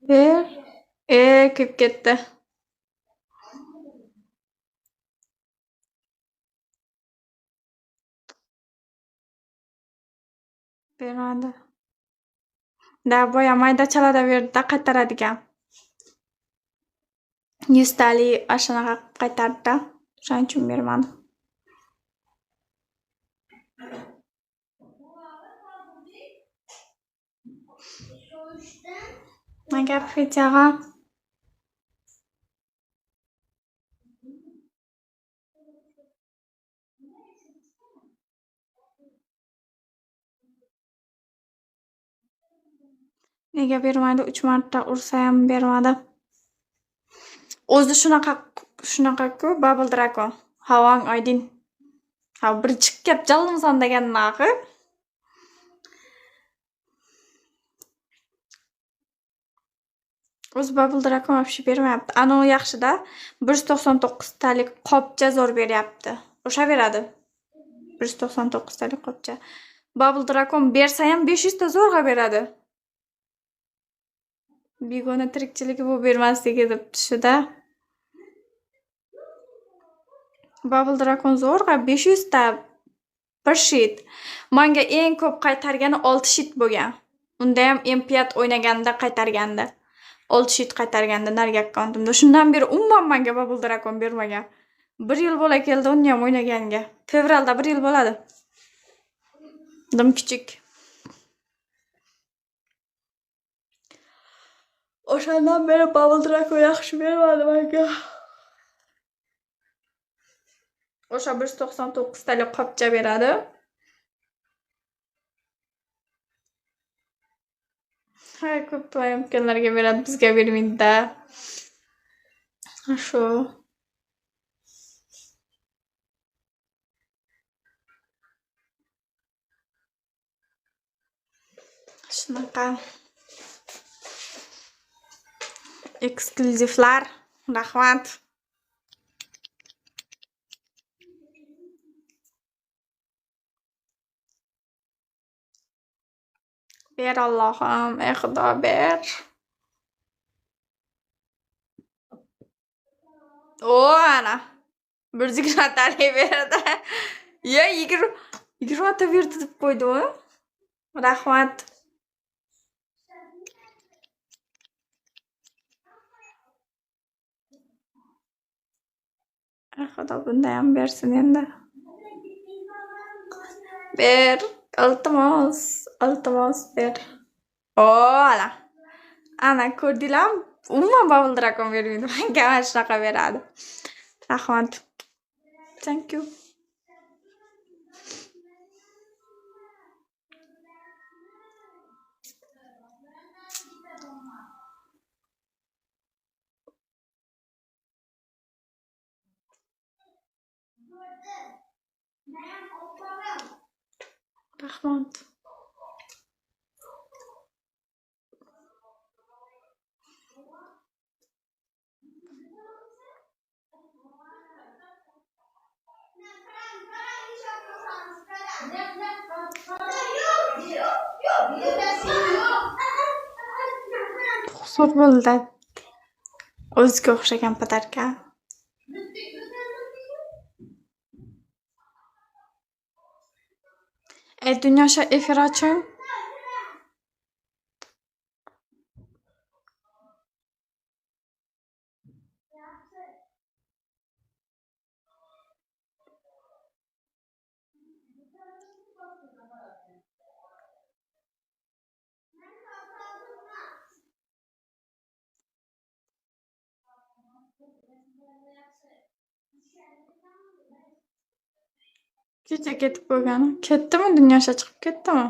Ber. Kuyib ketdi. Bermadi. Da boya mayda chalada berdi-da qaytaradigan. 100 talik ashanaqa qilib qaytardi-da. O'shaning uchun bermadi. Nega Fetyaga? Nega bermadi? 3 marta ursa ham bermadi. O'zi shunaqa-ku Bubble Dragon. Havang oydin. Ha bir chiqib kelib jallimsan degannaqa. O'zi Bubble Dragon вообще bermayapti. Ano yaxshi-da. 199 talik qopcha zo'r beryapti. O'sha beradi. 199 talik qopcha. Bubble Dragon bersa ham 500 ta zo'rg'a beradi. Begona tirikchiligi bu bermasligi deb shu-da. Bubble Dragon zo'rg'a 500 ta bir shit. Menga eng ko'p qaytargani 6 shit bo'lgan. Unda ham MP5 o'ynaganda qaytarganda. 6 shit qaytarganda narigi akkauntimda. Shundan beri umuman menga Bubble Dragon bermagan. 1 yil bo'la keldi uni ham o'ynaganiga. Fevralda 1 yil bo'ladi. Dim kichik. O'shandan beri Bubble Dragon yaxshi bermadi menga. O'sha 199 talik qopcha beradi. Hay ko'p to'yamkanlarga beradi, bizga bermaydi-da. Shu. Shunaqa ekskluzivlar. Rahmat. Ber Allohim, ey Xudo ber. Ana. 120 talik berdi. Ya 20 ta berdi deb qo'ydim. Rahmat. Xudo bunda ham bersin endi. Ber, iltimos ber. Ana. Ana ko'rdinglarmi? Umuman Bubble Dragon bermaydi. Menga mana shunaqa beradi. Rahmat. Thank you. Rahmat. Xursand bo'ldi. O'ziga o'xshagan podarka. Dunyosha efir oching. Kecha ketib bo'lgani. Ketdimi? Dunyosha chiqib ketdimi?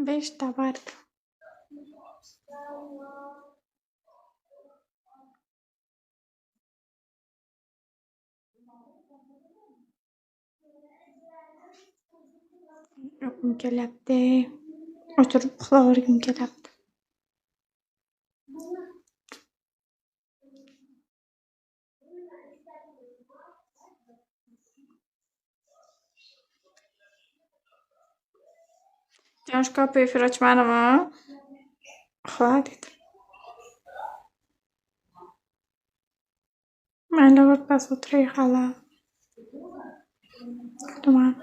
Beshta bor. Uyqum kelyapti. O'tirib uxlavorgim kelyapti. Yosh ko'p efir ochmadimi? Ha dedi. Mayli, birpas o'tiray hali. Kutaman.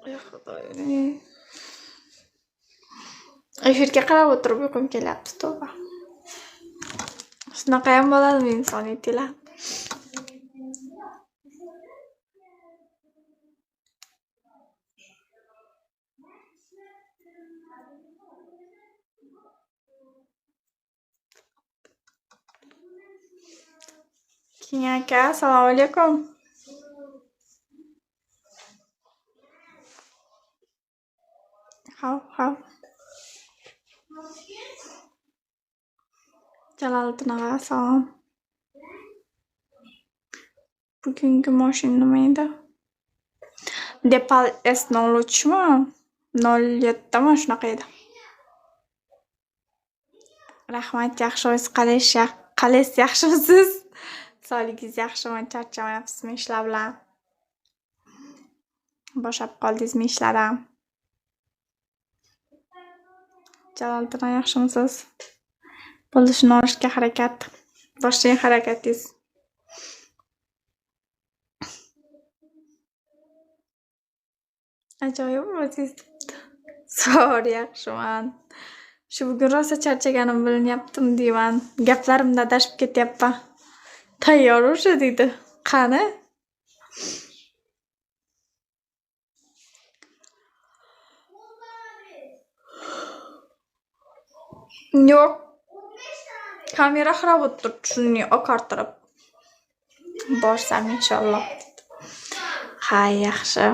Ey Xudoyim. Efirga qarab o'tirib uyqum kelyapti, tavba. Shunaqayam bo'ladimi inson aytinglar? King aka, assalomu alaykum. Hav. Jaloliddin og'a, salom. Bugungi mashina nima edi? Depal S03mi? 07mi shunaqa edi. Rahmat, yaxshimisiz? Qalaysiz, yaxshimisiz? Sog'ligingiz yaxshimi? Charchamayapsizmi ishlar bilan? Bo'shab qoldingizmi ishlardan? Jaloliddin og'a, yaxshimisiz? Bo'lishini olishga harakat. Boshlang harakatingiz. Ajoyib o'zingiz. Sori, yaxshiman. Shu bugun rosa charchaganim bilinyaptimi deyman. Gaplarimda adashib ketyapman. Tayyor o'sha deydi. Qani? Yo'q. Kamera xarob o'tiribdi, shuni oqartirib. Borsam inshaalloh. Ha, yaxshi.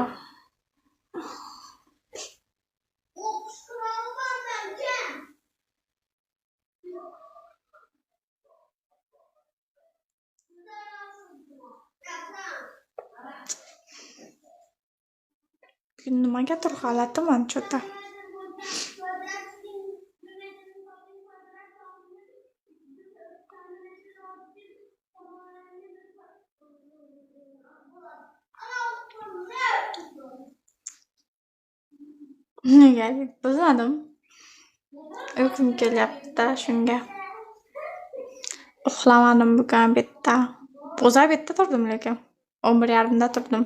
Nimagadir g'alatiman cho'ta. Nega deb bilmadim. Uyqum kelyapti shunga. Uxlamadim bugun betda. O'zim betda turdim lekin 11:30da turdim.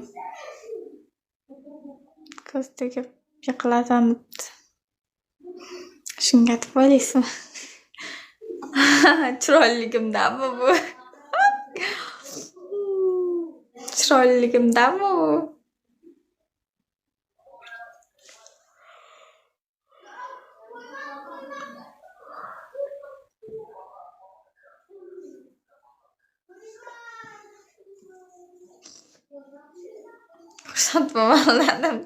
Ko'z tegib yiqilasan debdi. Shunga deb o'ylaysizmi? Chiroyligimdanmi bu? Chiroyligimdanmi bu? Xursandman.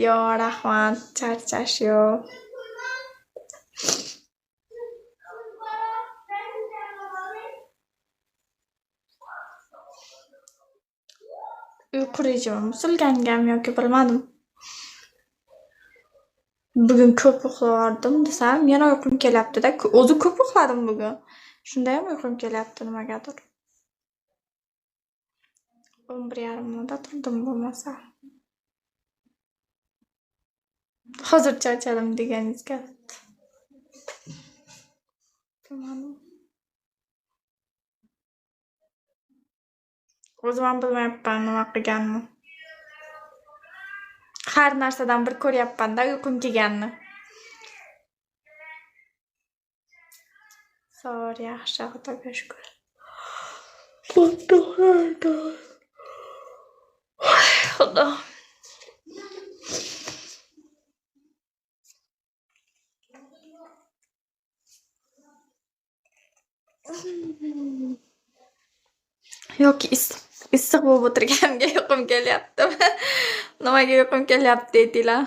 Yo, rahmat, charchash yo'q. Uyqu rejimim buzilganmi yoki bilmadim. Bugun ko'p uxladim desam, yana uyqum kelyapti-da. O'zi ko'p uxladim bugun. Shunda ham uyqum kelyapti nimagadir. 11:30da turdim bo'lmasa. Hozir charchadim deganingizga. O'zim ham bilmayapman nima qilganimni. Har narsadan bir ko'ryapman-da uyqum kelganini. Sori, yaxshi, Xudoga shukr. Xudo. Yoki issiq bo'lib o'tirganimga uyqum kelyaptimi? Nimaga uyqum kelyapti deydilar.